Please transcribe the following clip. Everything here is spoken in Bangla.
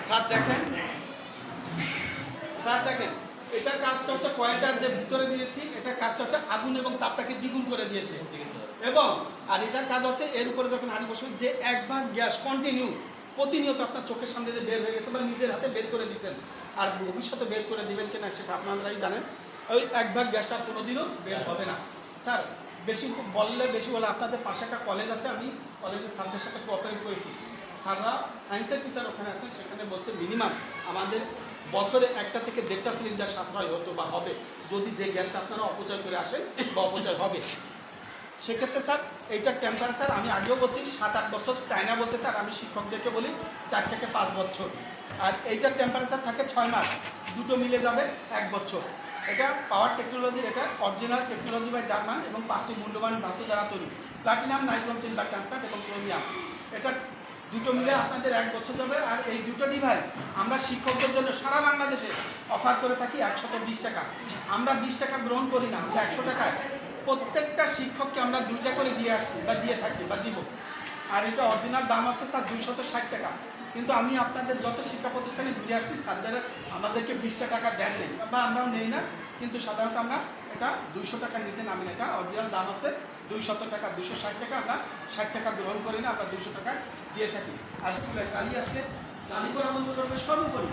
স্যার দেখেন, স্যার দেখেন, এটার কাজটা হচ্ছে কয়েলটার যে ভিতরে দিয়েছি, এটার কাজটা হচ্ছে আগুন এবং তাপটাকে দ্বিগুণ করে দিয়েছে। এবং আর এটার কাজ হচ্ছে এর উপরে যখন হাঁড়ি বসবেন, যে এক ভাগ গ্যাস কন্টিনিউ প্রতিনিয়ত আপনার চোখের সামনে যে বের হয়ে গেছে বা নিজের হাতে বের করে দিচ্ছেন, আর ভবিষ্যতে বের করে দিবেন কিনা সেটা আপনারাই জানেন। ওই এক ভাগ গ্যাসটা কোনোদিনও বের হবে না। স্যার বেশি বেশি বলে, আপনাদের পাশে একটা কলেজ আছে, আমি কলেজের স্যারদের সাথে কোঅপারেট করেছি। স্যাররা সায়েন্সের টিচার ওখানে আছেন, সেখানে বলছে মিনিমাম আমাদের বছরে 1টা থেকে 1.5টা সিলিন্ডার সাশ্রয় হতো বা হবে, যদি যে গ্যাসটা আপনারা অপচয় করে আসেন বা অপচয় হবে। সেক্ষেত্রে স্যার এইটার টেম্পারেচার আমি আগেও বলছি 7-8 বছর, চায়না বলতে স্যার আমি শিক্ষকদেরকে বলি 4 থেকে 5 বছর, আর এইটার টেম্পারেচার থাকে 6 মাস, দুটো মিলে যাবে 1 বছর। এটা পাওয়ার টেকনোলজির, এটা অরিজিনাল টেকনোলজি বাই জার্মান এবং 5টি মূল্যবান ধাতু দ্বারা তৈরি, প্লাটিনাম, নাইট্রোজেন, সিলভার, ট্রান্সফার এবং ক্রোমিয়াম। এটা দুটো মিলে আপনাদের 1 বছর যাবে। আর এই দুটো ডিভাইস আমরা শিক্ষকদের জন্য সারা বাংলাদেশে অফার করে থাকি 120 টাকা। আমরা 20 টাকা গ্রহণ করি না, আমরা 100 টাকায় প্রত্যেকটা শিক্ষককে আমরা 2টা করে দিয়ে আসছি বা দিয়ে থাকি বা দিব। আর এটা অরিজিনাল দাম আছে স্যার 260 টাকা, কিন্তু আমি আপনাদের যত শিক্ষা প্রতিষ্ঠানে ঘুরে আসছি স্যারদের আমাদেরকে 20 টাকা দেন নেই বা আমরাও নেই না, কিন্তু সাধারণত আমরা এটা 200 টাকার নিচে নামি না। এটা অরিজিনাল দাম আছে 200 টাকা, 260 টাকা, আমরা 60 টাকা গ্রহণ করি না, আমরা 200 টাকা দিয়ে থাকি। আর চুলায় কালি আসছে, কালি করা বন্ধ করবে সর্বোপরি